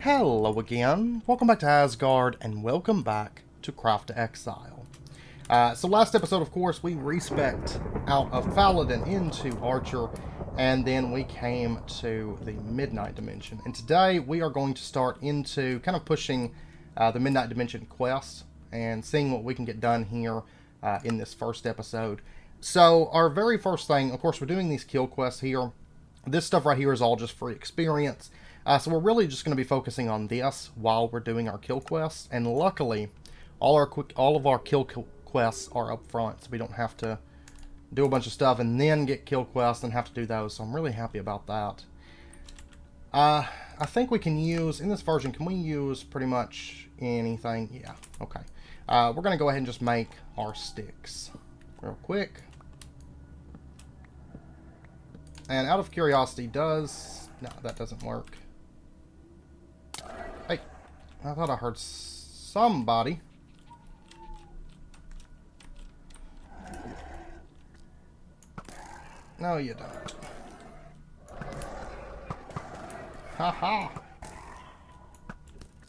Hello again, welcome back to Asgard, and welcome back to Craft to Exile. So last episode, of course, we respec'd out of Paladin into Archer, and then we came to the Midnight Dimension. And today we are going to start into kind of pushing the Midnight Dimension quest, and seeing what we can get done here in this first episode. So our very first thing, of course, we're doing these kill quests here. This stuff right here is all just free experience. So we're really just going to be focusing on this while we're doing our kill quests. And luckily, all of our kill quests are up front, so we don't have to do a bunch of stuff and then get kill quests and have to do those. So I'm really happy about that. I think we can use, in this version, can we use pretty much anything? Yeah, okay. We're going to go ahead and just make our sticks real quick. And out of curiosity, no, that doesn't work. Hey, I thought I heard somebody. No, you don't. Haha.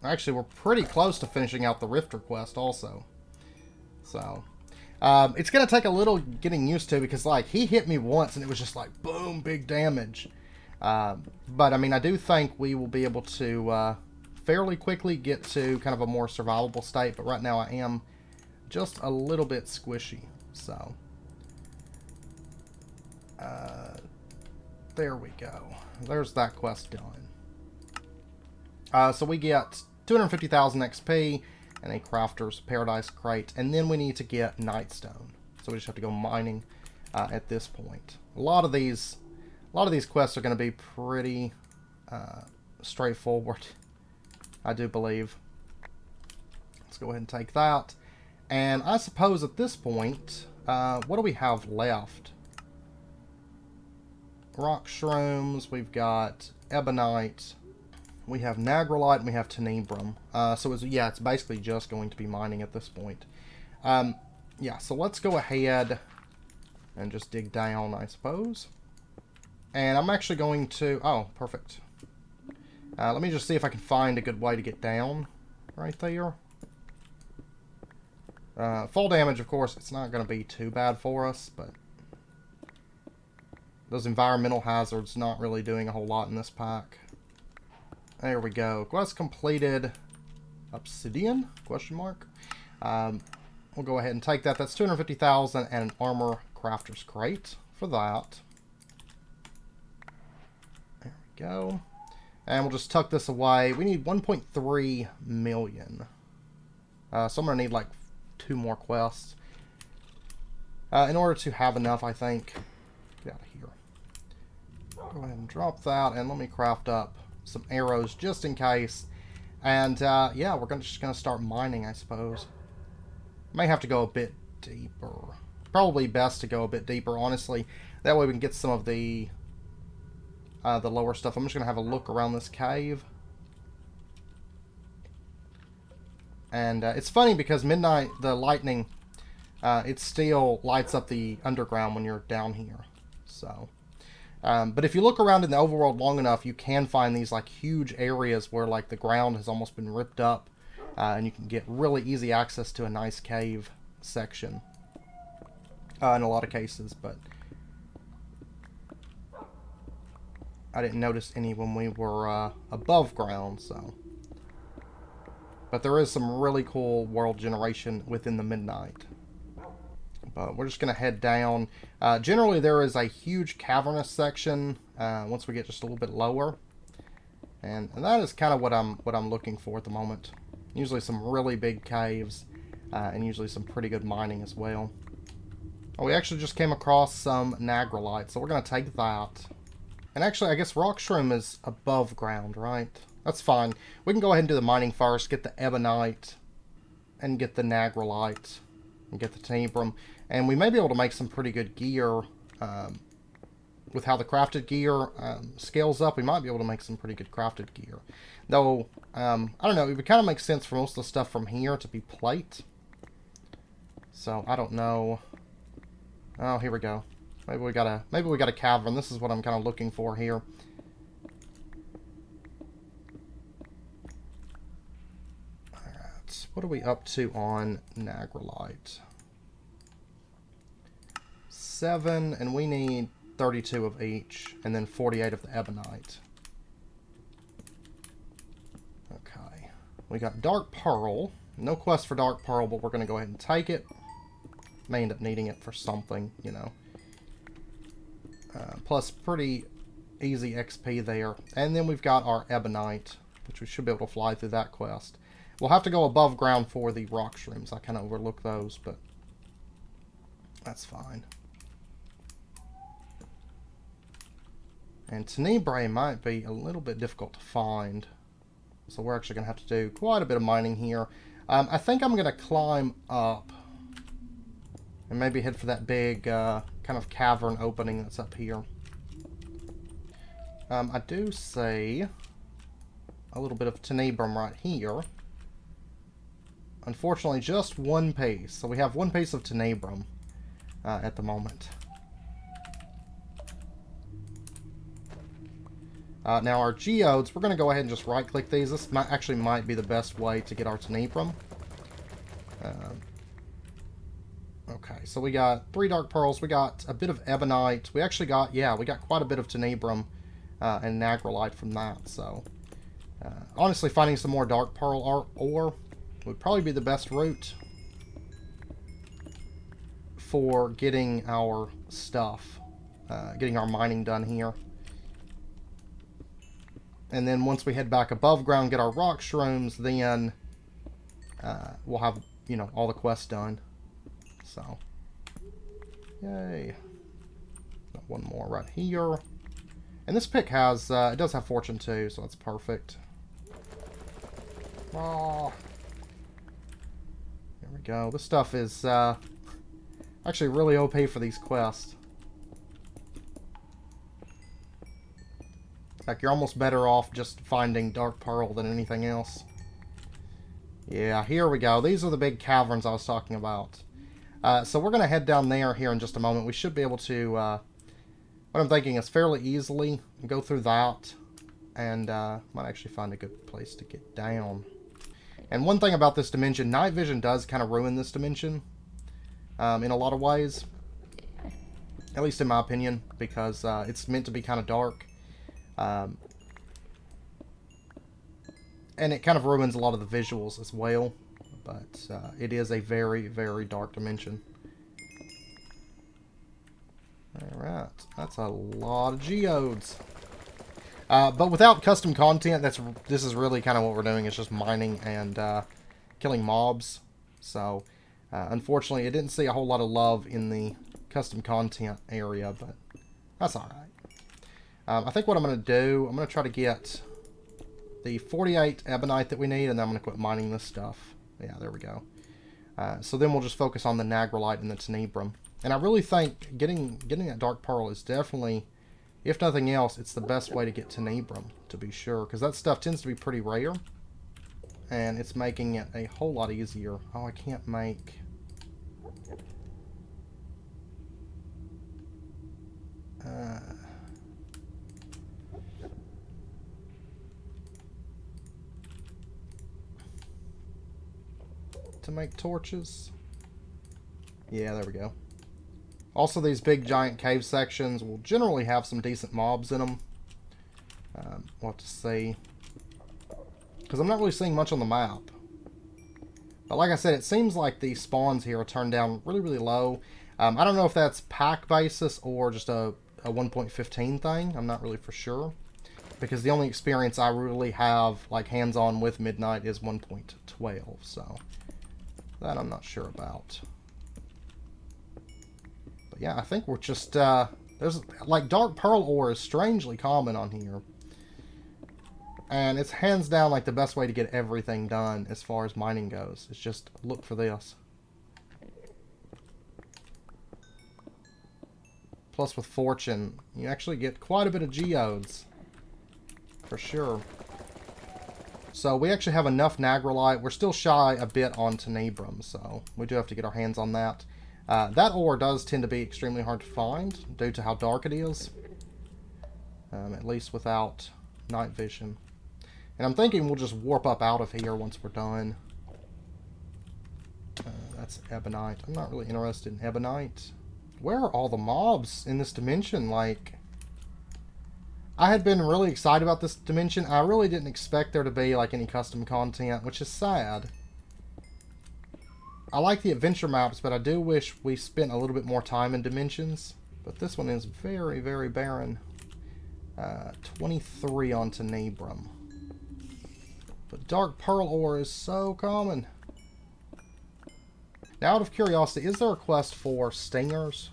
Actually, we're pretty close to finishing out the Rifter quest also. So, it's going to take a little getting used to because, like, he hit me once and it was just like, boom, big damage. But, I mean, I do think we will be able to fairly quickly get to kind of a more survivable state. But right now I am just a little bit squishy. So, there we go. There's that quest done. So we get 250,000 XP and a Crafter's Paradise Crate. And then we need to get Nightstone. So we just have to go mining at this point. A lot of these quests are going to be pretty straightforward, I do believe. Let's go ahead and take that. And I suppose at this point, what do we have left? Rock Shrooms, we've got Ebonite, we have Nagrolite, and we have Tenebrum. So it's basically just going to be mining at this point. Yeah, so let's go ahead and just dig down, I suppose. And I'm actually going to... Oh, perfect. Let me just see if I can find a good way to get down right there. Fall damage, of course, it's not going to be too bad for us, but those environmental hazards not really doing a whole lot in this pack. There we go. Quest completed. Obsidian? Question mark. We'll go ahead and take that. That's 250,000 and an armor crafter's crate for that. There we go. And we'll just tuck this away. We need 1.3 million. So I'm going to need like 2 more quests. In order to have enough, I think. Get out of here. Go ahead and drop that. And let me craft up some arrows just in case. And yeah, we're just going to start mining, I suppose. May have to go a bit deeper. Probably best to go a bit deeper, honestly. That way we can get some of the lower stuff. I'm just going to have a look around this cave. And it's funny because the lightning, it still lights up the underground when you're down here. So, but if you look around in the overworld long enough, you can find these like huge areas where like the ground has almost been ripped up. And you can get really easy access to a nice cave section. In a lot of cases, but I didn't notice any when we were above ground, so. But there is some really cool world generation within the Midnight. But we're just going to head down. Generally, there is a huge cavernous section once we get just a little bit lower. And that is kind of what I'm looking for at the moment. Usually some really big caves, and usually some pretty good mining as well. Oh, we actually just came across some Nagrolite, so we're going to take that. And actually, I guess Rock Shroom is above ground, right? That's fine. We can go ahead and do the mining first, get the Ebonite, and get the Nagrolite, and get the Tenebrum. And we may be able to make some pretty good gear. With how the crafted gear scales up, we might be able to make some pretty good crafted gear. Though, I don't know, it would kind of make sense for most of the stuff from here to be plate. So, I don't know. Oh, here we go. Maybe we got a cavern. This is what I'm kind of looking for here. Alright, what are we up to on Nagrelite? 7, and we need 32 of each, and then 48 of the Ebonite. Okay, we got Dark Pearl. No quest for Dark Pearl, but we're going to go ahead and take it. May end up needing it for something, you know. Plus, pretty easy XP there. And then we've got our Ebonite, which we should be able to fly through that quest. We'll have to go above ground for the rock shrooms. I kind of overlook those, but that's fine. And Tenebrae might be a little bit difficult to find. So we're actually going to have to do quite a bit of mining here. I think I'm going to climb up and maybe head for that big kind of cavern opening that's up here. I do see a little bit of Tenebrum right here. Unfortunately, just one piece. So we have one piece of Tenebrum at the moment. Now our geodes, we're going to go ahead and just right-click these. This actually might be the best way to get our Tenebrum. Okay, so we got 3 Dark Pearls. We got a bit of Ebonite. We actually got, yeah, we got quite a bit of Tenebrum and Nagrelite from that. So, honestly, finding some more Dark Pearl ore would probably be the best route for getting our stuff, getting our mining done here. And then once we head back above ground, get our rock shrooms, then we'll have, you know, all the quests done. So, yay. Got one more right here. And this pick has, it does have fortune too, so that's perfect. Oh. There we go. This stuff is actually really OP for these quests. Like, you're almost better off just finding Dark Pearl than anything else. Yeah, here we go. These are the big caverns I was talking about. So we're going to head down there here in just a moment. We should be able to, what I'm thinking is fairly easily go through that. And might actually find a good place to get down. And one thing about this dimension, night vision does kind of ruin this dimension in a lot of ways. At least in my opinion, because it's meant to be kind of dark. And it kind of ruins a lot of the visuals as well. But it is a very, very dark dimension. Alright, that's a lot of geodes. But without custom content, this is really kind of what we're doing. It's just mining and killing mobs. So, unfortunately, it didn't see a whole lot of love in the custom content area, but that's alright. I think what I'm going to do, I'm going to try to get the 48 Ebonite that we need, and then I'm going to quit mining this stuff. Yeah, there we go. So then we'll just focus on the Nagrelite and the Tenebrum. And I really think getting that Dark Pearl is definitely, if nothing else, it's the best way to get Tenebrum, to be sure. Because that stuff tends to be pretty rare. And it's making it a whole lot easier. Oh, I can't make... to make torches. Yeah, there we go. Also, these big giant cave sections will generally have some decent mobs in them. We'll have to see. Because I'm not really seeing much on the map. But like I said, it seems like the spawns here are turned down really, really low. I don't know if that's pack basis or just a 1.15 thing. I'm not really for sure. Because the only experience I really have, like, hands-on with Midnight is 1.12. So, that I'm not sure about. But yeah, I think we're just, there's, like, Dark Pearl ore is strangely common on here. And it's hands down, like, the best way to get everything done as far as mining goes. It's just, look for this. Plus with fortune, you actually get quite a bit of geodes. For sure. So we actually have enough Nagrelite. We're still shy a bit on Tenebrum, so we do have to get our hands on that. That ore does tend to be extremely hard to find due to how dark it is. At least without night vision. And I'm thinking we'll just warp up out of here once we're done. that's ebonite. I'm not really interested in ebonite. Where are all the mobs in this dimension? Like, I had been really excited about this dimension. I really didn't expect there to be like any custom content, which is sad. I like the adventure maps, but I do wish we spent a little bit more time in dimensions. But this one is very, very barren. 23 on Tenebrum. But Dark Pearl ore is so common. Now, out of curiosity, is there a quest for stingers?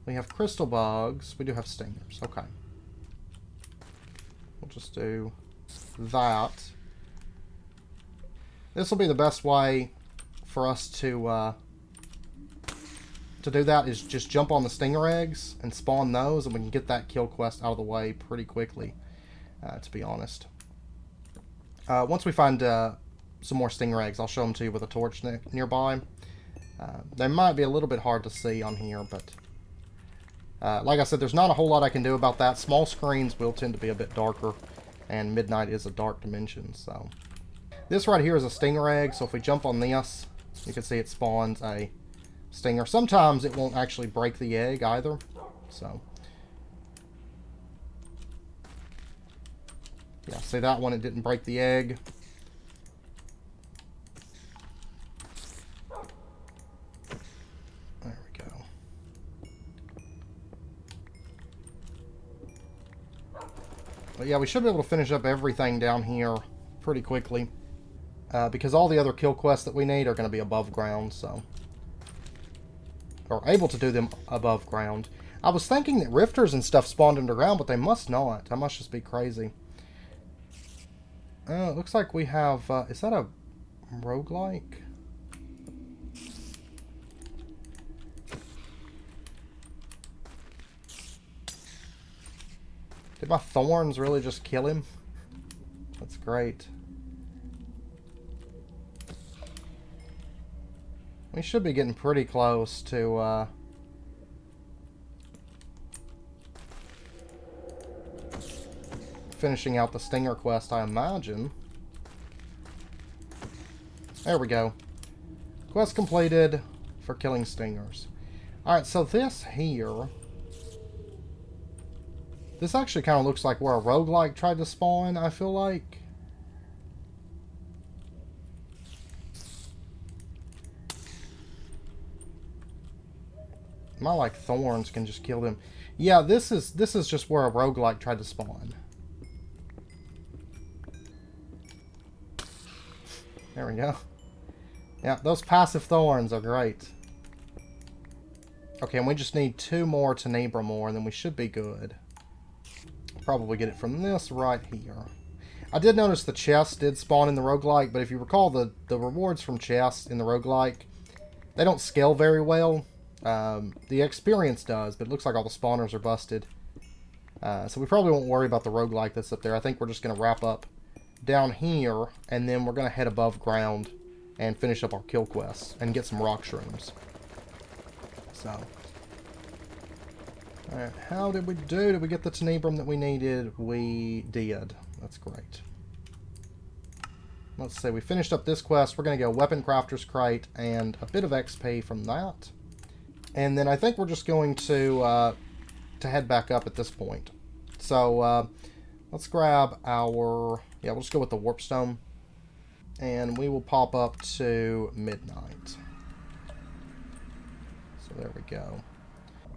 We have crystal bugs. We do have stingers. Okay. We'll just do that. This will be the best way for us to do that, is just jump on the stinger eggs and spawn those, and we can get that kill quest out of the way pretty quickly, to be honest. Once we find some more stinger eggs, I'll show them to you with a torch nearby. They might be a little bit hard to see on here, but like I said, there's not a whole lot I can do about that. Small screens will tend to be a bit darker, and midnight is a dark dimension. So this right here is a stinger egg, so if we jump on this, you can see it spawns a stinger. Sometimes it won't actually break the egg either. So yeah, see that one, it didn't break the egg. There we go. But yeah, we should be able to finish up everything down here pretty quickly. Because all the other kill quests that we need are going to be above ground, so... Or able to do them above ground. I was thinking that rifters and stuff spawned underground, but they must not. I must just be crazy. It looks like we have... is that a roguelike? Did my thorns really just kill him? That's great. We should be getting pretty close to finishing out the stinger quest, I imagine. There we go. Quest completed for killing stingers. Alright, so this here... This actually kind of looks like where a roguelike tried to spawn, I feel like. My like thorns can just kill them. Yeah, this is just where a roguelike tried to spawn. There we go. Yeah, those passive thorns are great. Okay, and we just need 2 more Tenebra more, and then we should be good. Probably get it from this right here. I did notice the chests did spawn in the roguelike, but if you recall, the rewards from chests in the roguelike, they don't scale very well. The experience does, but it looks like all the spawners are busted. So we probably won't worry about the roguelike that's up there. I think we're just going to wrap up down here, and then we're going to head above ground and finish up our kill quests and get some rock shrooms. So, alright, how did we do? Did we get the Tenebrum that we needed? We did. That's great. Let's see, we finished up this quest. We're going to go Weapon Crafter's Crate and a bit of XP from that. And then I think we're just going to head back up at this point. So, let's grab our... Yeah, we'll just go with the Warpstone. And we will pop up to midnight. So there we go.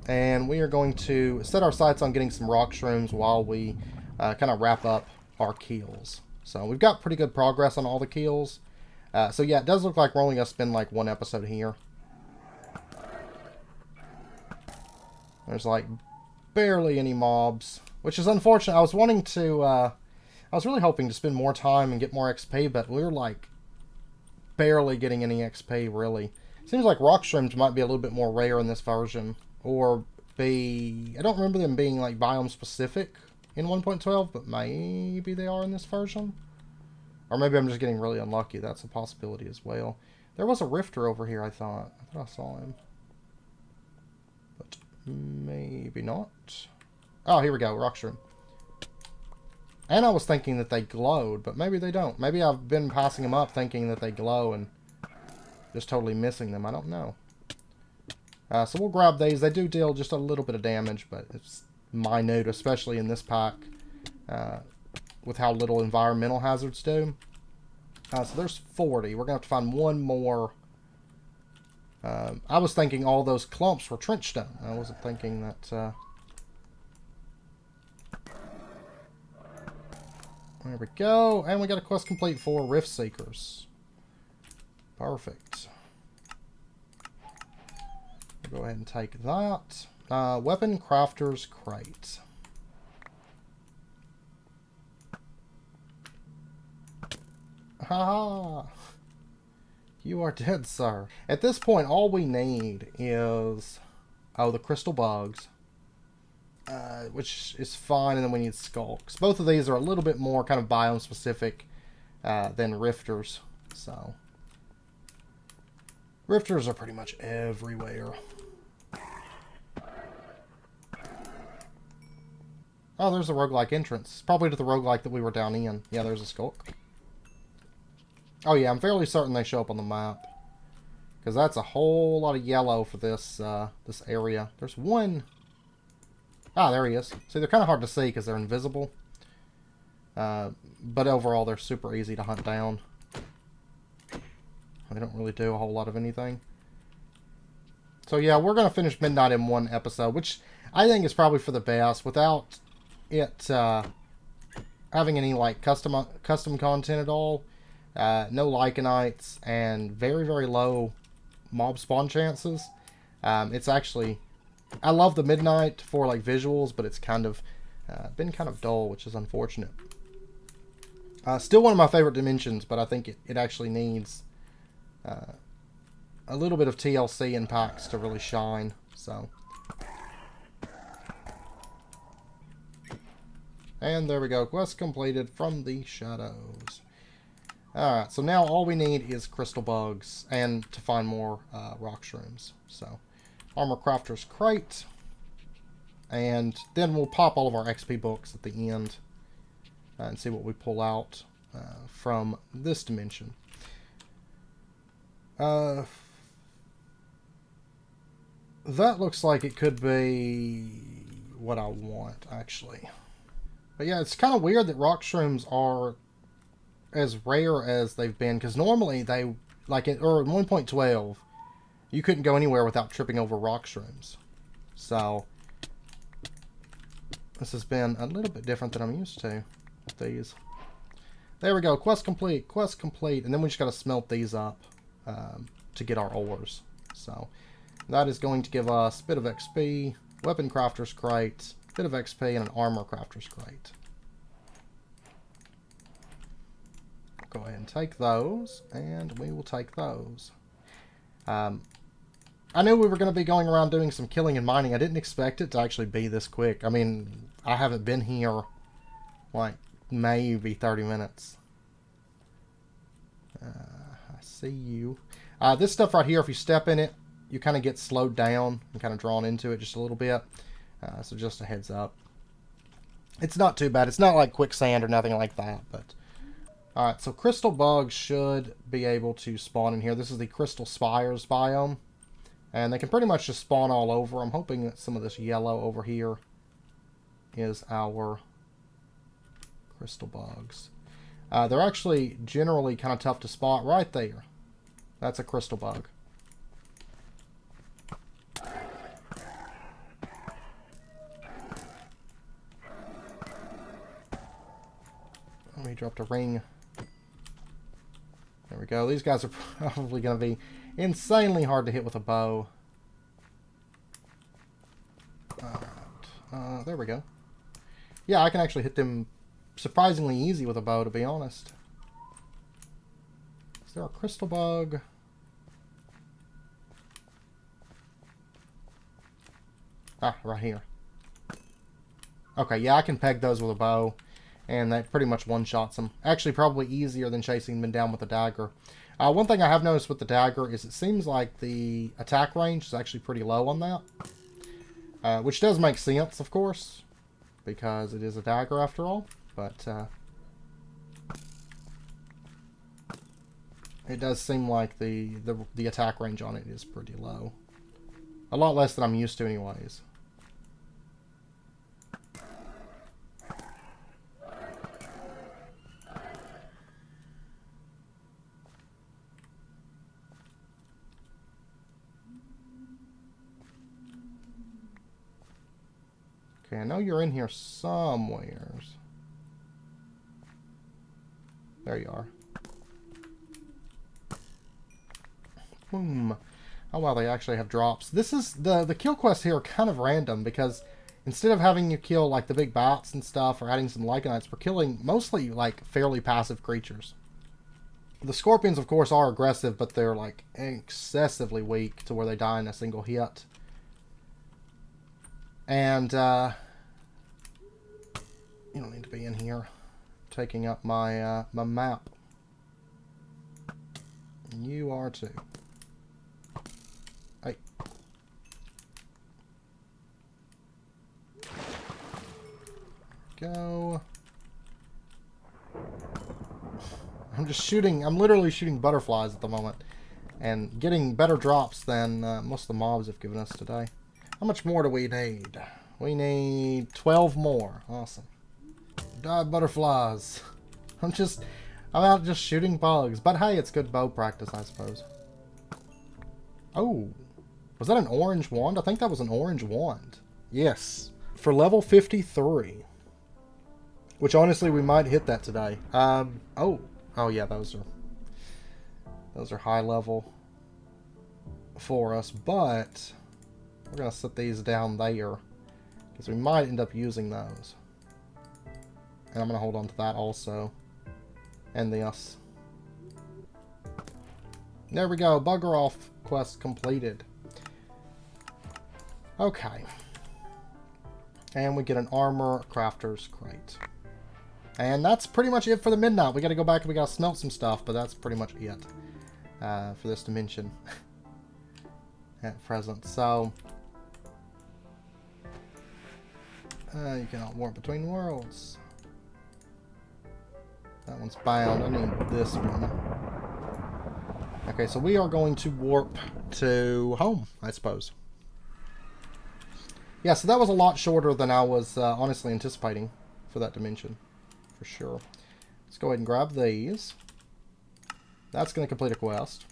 And we are going to set our sights on getting some rock shrooms while we kind of wrap up our kills. So we've got pretty good progress on all the kills. So yeah, it does look like we're only going to spend like 1 episode here. There's like barely any mobs, which is unfortunate. I was wanting to, I was really hoping to spend more time and get more XP, but we're like barely getting any XP, really. Seems like rock shrooms might be a little bit more rare in this version, or be, I don't remember them being like biome specific in 1.12, but maybe they are in this version. Or maybe I'm just getting really unlucky. That's a possibility as well. There was a rifter over here, I thought. I thought I saw him. But maybe not. Oh, here we go. Rock shroom. And I was thinking that they glowed, but maybe they don't. Maybe I've been passing them up thinking that they glow, and just totally missing them. I don't know. So we'll grab these. They do deal just a little bit of damage, but it's minute, especially in this pack, with how little environmental hazards do. So there's 40. We're going to have to find one more. I was thinking all those clumps were trench stone. I wasn't thinking that... There we go. And we got a quest complete for Rift Seekers. Perfect. We'll go ahead and take that. Weapon Crafter's Crate. Haha! You are dead, sir. At this point, all we need is... Oh, the crystal bugs. Which is fine, and then we need skulks. Both of these are a little bit more kind of biome specific than rifters. So rifters are pretty much everywhere. Oh, there's a roguelike entrance. Probably to the roguelike that we were down in. Yeah, there's a skulk. Oh yeah, I'm fairly certain they show up on the map. Because that's a whole lot of yellow for this this area. There's one... Ah, there he is. See, they're kind of hard to see because they're invisible. But overall, they're super easy to hunt down. They don't really do a whole lot of anything. So yeah, we're going to finish Midnight in one episode, which I think is probably for the best. Without it having any like custom content at all. No Lycanites and very, very low mob spawn chances. It's actually... I love the Midnight for like visuals, but it's kind of been kind of dull, which is unfortunate. Still one of my favorite dimensions, but I think it actually needs a little bit of TLC in packs to really shine. So, and there we go. Quest completed from the shadows. Alright, so now all we need is crystal bugs and to find more rock shrooms. So, Armor Crafter's Crate. And then we'll pop all of our XP books at the end and see what we pull out from this dimension. That looks like it could be what I want, actually. But yeah, it's kind of weird that rock shrooms are as rare as they've been, because normally they, like in 1.12, you couldn't go anywhere without tripping over rock shrooms. So, this has been a little bit different than I'm used to with these. There we go. Quest complete. Quest complete. And then we just got to smelt these up to get our ores. So, that is going to give us a bit of XP, Weapon Crafter's Crate, a bit of XP, and an Armor Crafter's Crate. Go ahead and take those, and we will take those. I knew we were going to be going around doing some killing and mining. I didn't expect it to actually be this quick. I mean, I haven't been here, like, maybe 30 minutes. I see you. This stuff right here, if you step in it, you kind of get slowed down and kind of drawn into it just a little bit. So just a heads up. It's not too bad. It's not like quicksand or nothing like that, but... Alright, so crystal bugs should be able to spawn in here. This is the Crystal Spires biome. And they can pretty much just spawn all over. I'm hoping that some of this yellow over here is our crystal bugs. They're actually generally kind of tough to spot right there. That's a crystal bug. Let me drop a ring. There we go. These guys are probably going to be insanely hard to hit with a bow. There we go. Yeah, I can actually hit them surprisingly easy with a bow, to be honest. Is there a crystal bug? Ah, right here. Okay, yeah, I can peg those with a bow. And that pretty much one-shots them. Actually, probably easier than chasing them down with a dagger. One thing I have noticed with the dagger is it seems like the attack range is actually pretty low on that. Which does make sense, of course. Because it is a dagger after all. But, it does seem like the attack range on it is pretty low. A lot less than I'm used to anyways. Okay, I know you're in here somewheres. There you are. Boom. Oh wow, they actually have drops. This is the kill quests here are kind of random because instead of having you kill like the big bats and stuff or adding some Lycanites, we're killing mostly like fairly passive creatures. The scorpions, of course, are aggressive, but they're like excessively weak to where they die in a single hit. And you don't need to be in here taking up my my map. You are too. Hey. Go. I'm just shooting. I'm literally shooting butterflies at the moment, and getting better drops than most of the mobs have given us today. How much more do we need? We need 12 more. Awesome. Die, butterflies. I'm out just shooting bugs. But hey, it's good bow practice, I suppose. Oh. Was that an orange wand? I think that was an orange wand. Yes. For level 53. Which, honestly, we might hit that today. Oh. Oh, yeah, those are high level for us. But we're going to set these down there. Because we might end up using those. And I'm going to hold on to that also. And this. There we go. Bugger off. Quest completed. Okay. And we get an armor crafter's crate. And that's pretty much it for the midnight. We got to go back and we got to smelt some stuff. But that's pretty much it. For this dimension. At present. So. You cannot warp between worlds. That one's bound. I need this one. Okay, so we are going to warp to home, I suppose. Yeah, so that was a lot shorter than I was honestly anticipating for that dimension. For sure. Let's go ahead and grab these. That's going to complete a quest.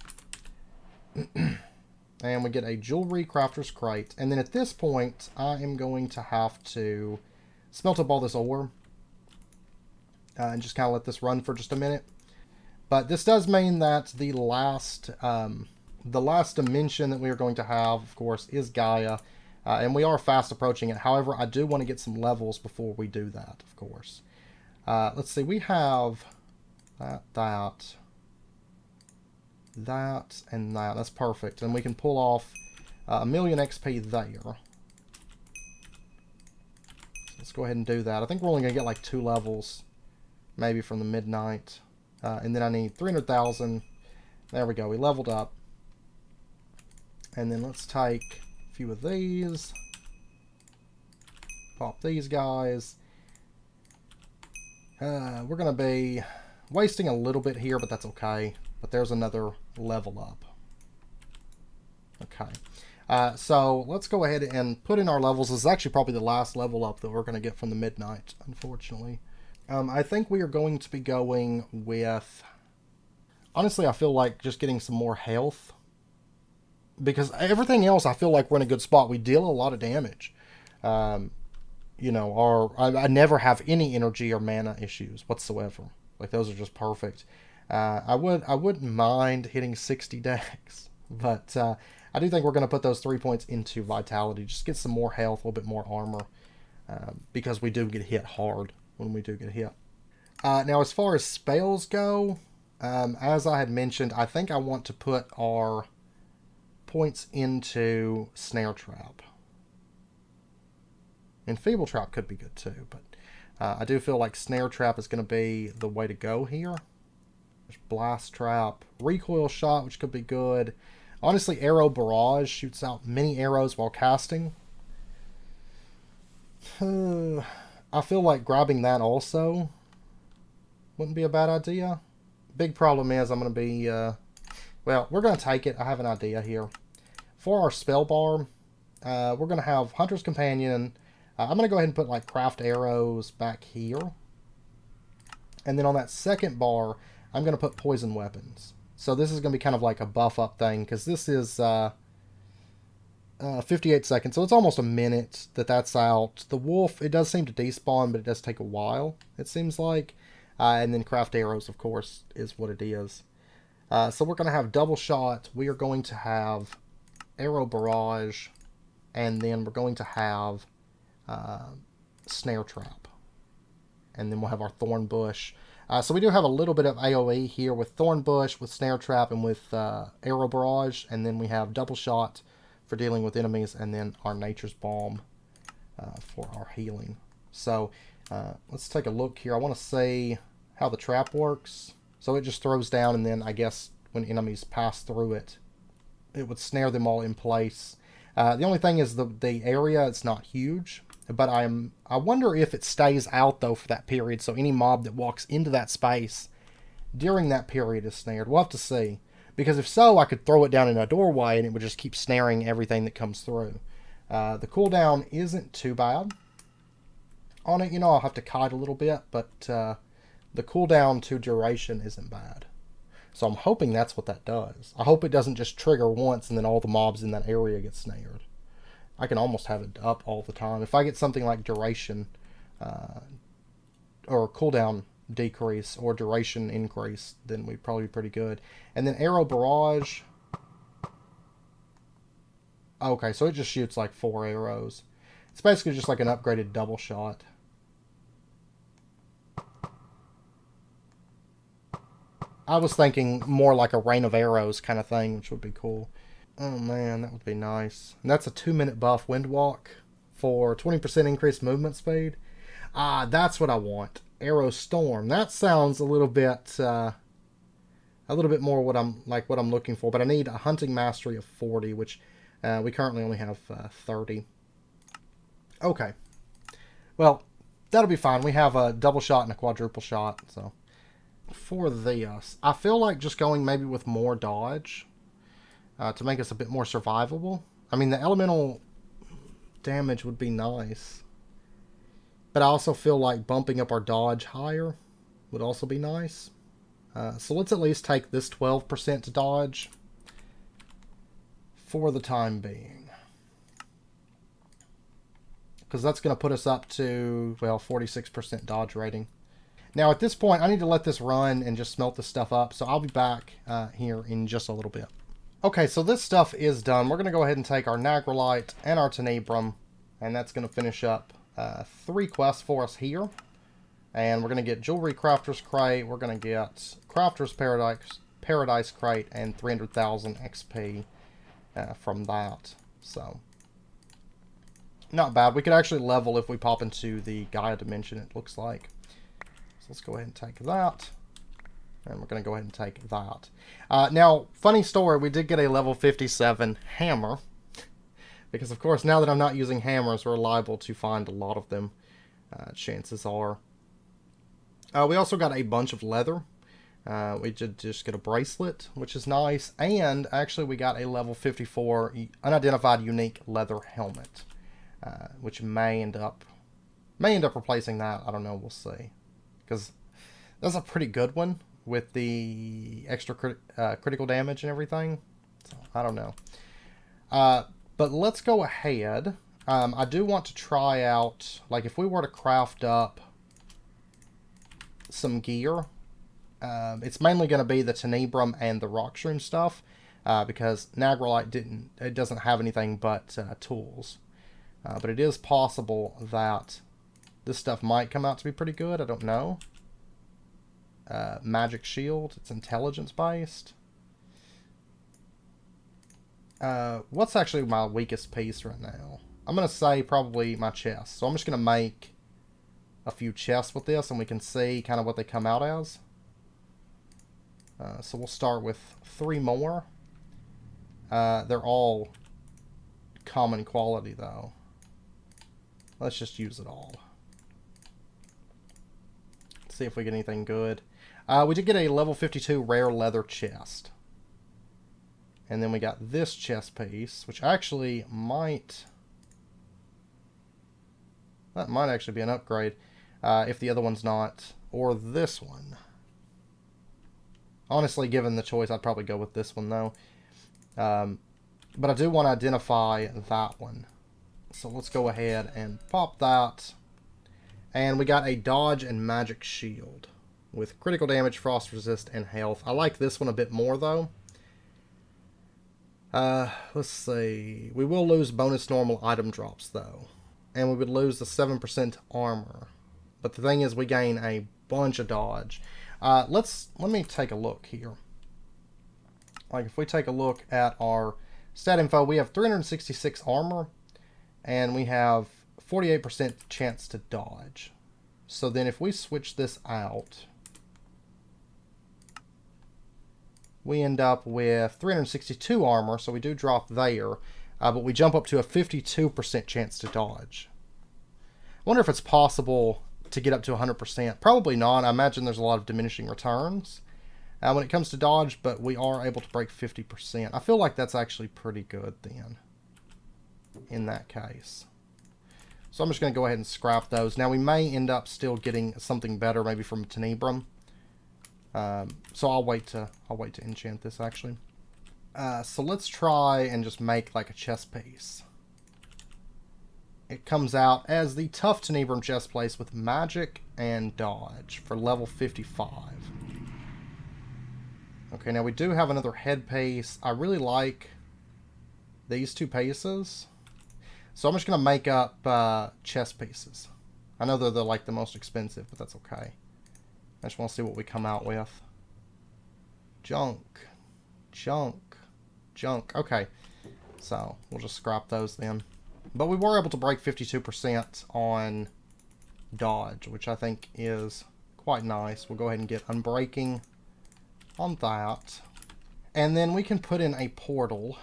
And we get a jewelry crafter's crate. And then at this point, I am going to have to smelt up all this ore. And just kind of let this run for just a minute. But this does mean that the last dimension that we are going to have, of course, is Gaia. And we are fast approaching it. However, I do want to get some levels before we do that, of course. Let's see, we have that, and that. That's perfect. And we can pull off 1,000,000 XP there. So let's go ahead and do that. I think we're only going to get like 2 levels. Maybe from the midnight. And then I need 300,000. There we go. We leveled up. And then let's take a few of these. Pop these guys. We're going to be wasting a little bit here, but that's okay. But there's another level up. Okay. So let's go ahead and put in our levels. This is actually probably the last level up that we're going to get from the midnight, unfortunately. I think we are going to be going with... Honestly, I feel like just getting some more health. Because everything else, I feel like we're in a good spot. We deal a lot of damage. You know, I never have any energy or mana issues whatsoever. Like, those are just perfect. I wouldn't mind hitting 60 dex. But I do think we're going to put those 3 points into vitality. Just get some more health, a little bit more armor. Because we do get hit hard when we do get hit. Now, as far as spells go, as I had mentioned, I think I want to put our points into Snare Trap. And Feeble Trap could be good too, but I do feel like Snare Trap is going to be the way to go here. There's Blast Trap, Recoil Shot, which could be good. Honestly, Arrow Barrage shoots out many arrows while casting. I feel like grabbing that also wouldn't be a bad idea. Big problem is I'm going to be Well, we're going to take it. I have an idea here. For our spell bar, we're going to have Hunter's Companion. I'm going to go ahead and put like craft arrows back here. And then on that second bar, I'm going to put poison weapons. So this is going to be kind of like a buff up thing, because this is 58 seconds. So it's almost a minute that's out. The wolf, it does seem to despawn, but it does take a while, it seems like. And then craft arrows, of course, is what it is. So we're going to have double shot. We are going to have arrow barrage. And then we're going to have snare trap. And then we'll have our thorn bush. So we do have a little bit of AoE here with thorn bush, with snare trap, and with arrow barrage. And then we have double shot for dealing with enemies. And then our nature's balm for our healing. So let's take a look here. I want to see how the trap works. So it just throws down, and then I guess when enemies pass through it, it would snare them all in place. The only thing is the area, it's not huge, but I wonder if it stays out though for that period, so any mob that walks into that space during that period is snared. We'll have to see, because if so, I could throw it down in a doorway and it would just keep snaring everything that comes through. The cooldown isn't too bad on it. You know, I'll have to kite a little bit, but the cooldown to duration isn't bad. So I'm hoping that's what that does. I hope it doesn't just trigger once and then all the mobs in that area get snared. I can almost have it up all the time. If I get something like duration or cooldown decrease or duration increase, then we'd probably be pretty good. And then arrow barrage. Okay, so it just shoots like 4 arrows. It's basically just like an upgraded double shot. I was thinking more like a rain of arrows kind of thing, which would be cool. Oh man, that would be nice. And that's a 2-minute buff wind walk for 20% increased movement speed. That's what I want. Arrow storm. That sounds a little bit more what I'm looking for. But I need a hunting mastery of 40, which we currently only have 30. Okay. Well, that'll be fine. We have a double shot and a quadruple shot, so. For this, I feel like just going maybe with more dodge to make us a bit more survivable. I mean, the elemental damage would be nice, but I also feel like bumping up our dodge higher would also be nice. So let's at least take this 12% to dodge for the time being, because that's going to put us up to, well, 46% dodge rating. Now, at this point, I need to let this run and just smelt this stuff up, so I'll be back here in just a little bit. Okay, so this stuff is done. We're going to go ahead and take our Nagrolite and our Tenebrum, and that's going to finish up 3 quests for us here. And we're going to get Jewelry Crafter's Crate, we're going to get Crafter's Paradise Crate, and 300,000 XP from that. So, not bad. We could actually level if we pop into the Gaia dimension, it looks like. So let's go ahead and take that. And we're going to go ahead and take that. Now, funny story, we did get a level 57 hammer. Because, of course, now that I'm not using hammers, we're liable to find a lot of them. Chances are. We also got a bunch of leather. We did just get a bracelet, which is nice. And, actually, we got a level 54 unidentified unique leather helmet. Which may end up replacing that. I don't know, we'll see. Because that's a pretty good one with the extra critical damage and everything. So, I don't know. But let's go ahead. I do want to try out, like if we were to craft up some gear, it's mainly going to be the Tenebrum and the Rockshroom stuff, because Nagrolite doesn't have anything but tools. But it is possible that this stuff might come out to be pretty good. I don't know. Magic Shield. It's intelligence based. What's actually my weakest piece right now? I'm going to say probably my chest. So I'm just going to make a few chests with this, and we can see kind of what they come out as. So we'll start with 3 more. They're all common quality though. Let's just use it all. See if we get anything good. We did get a level 52 rare leather chest. And then we got this chest piece, which actually might... That might actually be an upgrade, if the other one's not. Or this one. Honestly, given the choice, I'd probably go with this one, though. But I do want to identify that one. So let's go ahead and pop that. And we got a dodge and magic shield with critical damage, frost resist, and health. I like this one a bit more, though. Let's see. We will lose bonus normal item drops, though. And we would lose the 7% armor. But the thing is, we gain a bunch of dodge. Let me take a look here. Like, if we take a look at our stat info, we have 366 armor, and we have 48% chance to dodge. So then if we switch this out, we end up with 362 armor, so we do drop there, but we jump up to a 52% chance to dodge. I wonder if it's possible to get up to 100%. Probably not. I imagine there's a lot of diminishing returns when it comes to dodge, but we are able to break 50%. I feel like that's actually pretty good then, in that case. So I'm just going to go ahead and scrap those. Now we may end up still getting something better, maybe from Tenebrum. So I'll wait to enchant this actually. So let's try and just make like a chest piece. It comes out as the Tough Tenebrum chest piece with magic and dodge for level 55. Okay, now we do have another head piece. I really like these two pieces. So I'm just going to make up chest pieces. I know they're like the most expensive, but that's okay. I just want to see what we come out with. Junk. Junk. Junk. Okay. So we'll just scrap those then. But we were able to break 52% on dodge, which I think is quite nice. We'll go ahead and get unbreaking on that. And then we can put in a portal.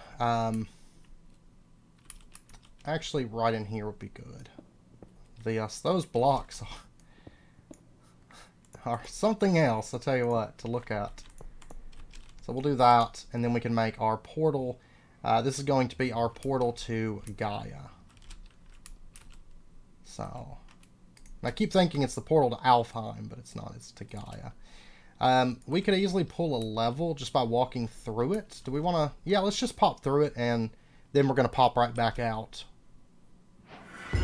Actually, right in here would be good. Those blocks are something else, I'll tell you what, to look at. So we'll do that, and then we can make our portal. This is going to be our portal to Gaia. So, I keep thinking it's the portal to Alfheim, but it's not, it's to Gaia. We could easily pull a level just by walking through it. Do we want to? Yeah, let's just pop through it, and then we're going to pop right back out. So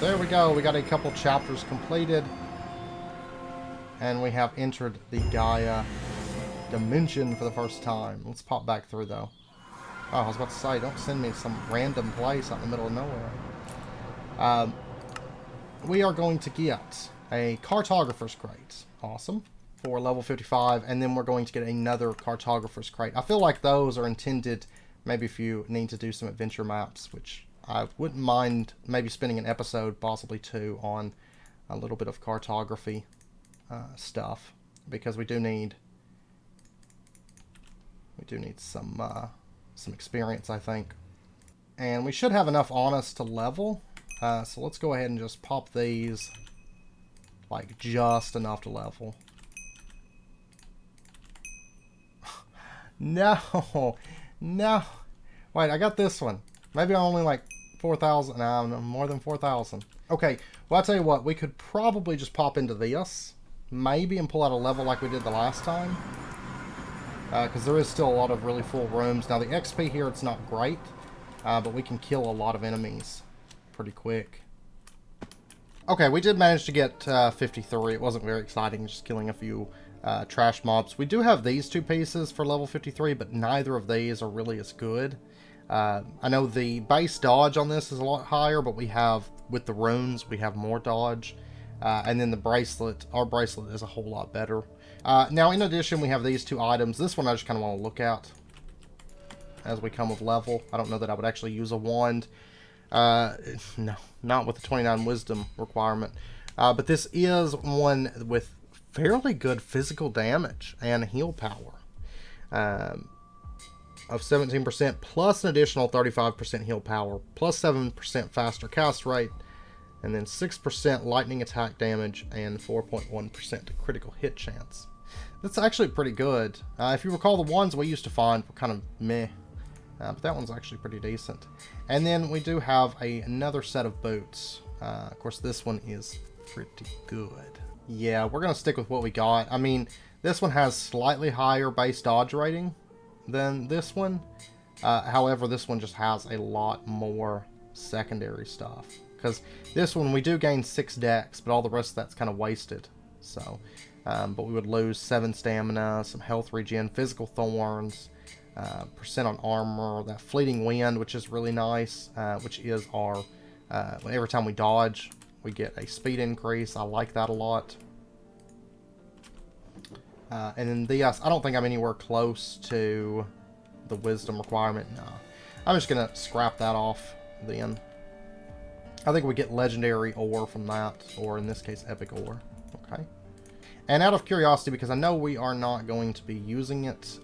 there we go. We got a couple chapters completed. And we have entered the Gaia dimension for the first time. Let's pop back through, though. Oh, I was about to say, don't send me some random place out in the middle of nowhere. We are going to get a Cartographer's Crate. Awesome. For level 55. And then we're going to get another Cartographer's Crate. I feel like those are intended, maybe if you need to do some adventure maps, which I wouldn't mind maybe spending an episode, possibly two, on a little bit of cartography stuff. Because we do need some experience, I think. And we should have enough on us to level. So let's go ahead and just pop these, like, just enough to level. No! No! Wait, I got this one. Maybe I'm only like 4,000. No, more than 4,000. Okay, well, I'll tell you what. We could probably just pop into this. Maybe, and pull out a level like we did the last time. Because there is still a lot of really full rooms. Now, the XP here, it's not great. But we can kill a lot of enemies pretty quick. Okay, we did manage to get 53. It wasn't very exciting, just killing a few trash mobs. We do have these two pieces for level 53, but neither of these are really as good. I know the base dodge on this is a lot higher, but we have, with the runes, we have more dodge. And then the bracelet, our bracelet is a whole lot better. Now, in addition, we have these two items. This one I just kind of want to look at as we come with level. I don't know that I would actually use a wand. No, not with the 29 wisdom requirement. But this is one with fairly good physical damage and heal power. Of 17% plus an additional 35% heal power, plus 7% faster cast rate, and then 6% lightning attack damage and 4.1% critical hit chance. That's actually pretty good. If you recall, the ones we used to find were kind of meh. But that one's actually pretty decent. And then we do have another set of boots. Of course, this one is pretty good. Yeah, we're going to stick with what we got. I mean, this one has slightly higher base dodge rating than this one. However, this one just has a lot more secondary stuff. Because this one, we do gain 6 dex, but all the rest of that's kind of wasted. So, but we would lose 7 stamina, some health regen, physical thorns, percent on armor, that fleeting wind, which is really nice, which is our, every time we dodge, we get a speed increase. I like that a lot. And then this, I don't think I'm anywhere close to the wisdom requirement. No. I'm just going to scrap that off then. I think we get legendary ore from that, or in this case, epic ore. Okay. And out of curiosity, because I know we are not going to be using it,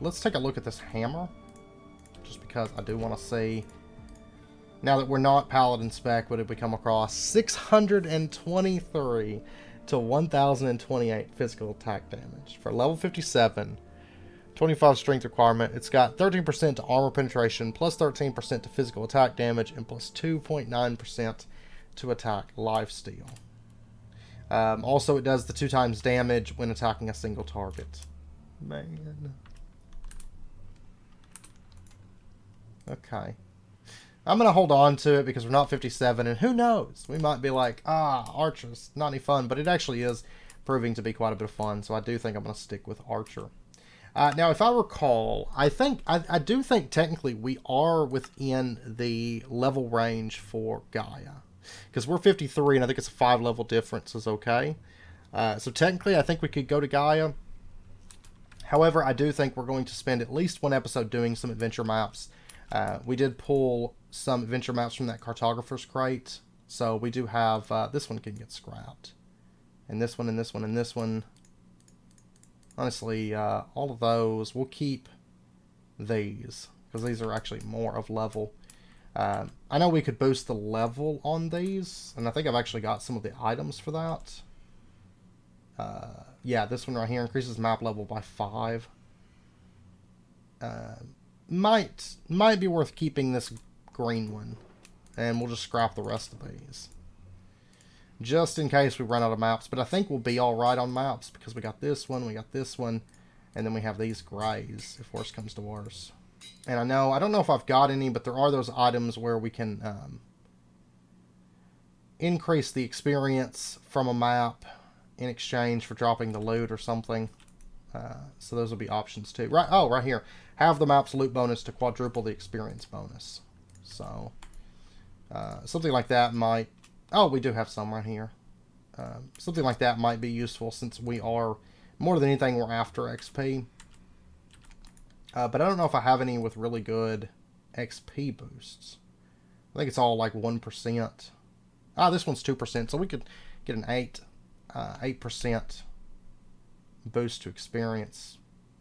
let's take a look at this hammer. Just because I do want to see. Now that we're not Paladin spec, what did we come across? 623 to 1028 physical attack damage. For level 57, 25 strength requirement, it's got 13% to armor penetration, plus 13% to physical attack damage, and plus 2.9% to attack lifesteal. Also, it does the 2 times damage when attacking a single target. Man. Okay. I'm going to hold on to it because we're not 57, and who knows? We might be like, Archer's not any fun, but it actually is proving to be quite a bit of fun, so I do think I'm going to stick with Archer. Now, if I recall, I do think technically we are within the level range for Gaia. Because we're 53, and I think it's a 5-level difference is okay. So technically, I think we could go to Gaia. However, I do think we're going to spend at least one episode doing some adventure maps. We did pull some adventure maps from that cartographer's crate. So we do have, this one can get scrapped. And this one, and this one, and this one. Honestly, all of those, we'll keep these. Because these are actually more of level. I know we could boost the level on these. And I think I've actually got some of the items for that. Yeah, this one right here increases map level by 5. Might be worth keeping this green one, and we'll just scrap the rest of these just in case we run out of maps. But I think we'll be all right on maps because we got this one, and then we have these grays if worse comes to worse. And I don't know if I've got any, but there are those items where we can increase the experience from a map in exchange for dropping the loot or something. So those will be options too. Right here. Have the map's loot bonus to quadruple the experience bonus. So, something like that might... Oh, we do have some right here. Something like that might be useful since we are, more than anything, we're after XP. But I don't know if I have any with really good XP boosts. I think it's all like 1%. This one's 2%, so we could get an 8% boost to experience.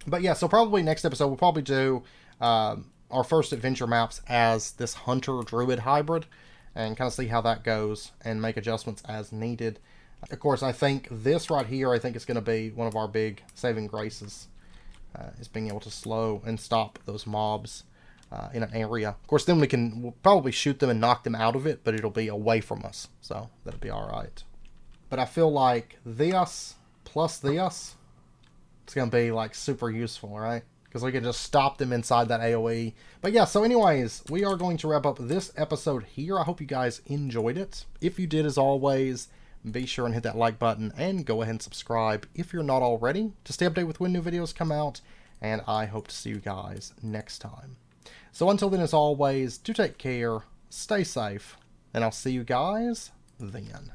But yeah, so probably next episode we'll probably do our first adventure maps as this hunter druid hybrid and kind of see how that goes and make adjustments as needed. Of course, I think this right here, I think is going to be one of our big saving graces, is being able to slow and stop those mobs in an area. Of course, then we'll probably shoot them and knock them out of it, but it'll be away from us, so that'll be all right. But I feel like this plus this, it's going to be like super useful, right? Because we can just stop them inside that AoE. But yeah, so anyways, we are going to wrap up this episode here. I hope you guys enjoyed it. If you did, as always, be sure and hit that like button and go ahead and subscribe if you're not already to stay updated with when new videos come out. And I hope to see you guys next time. So until then, as always, do take care, stay safe, and I'll see you guys then.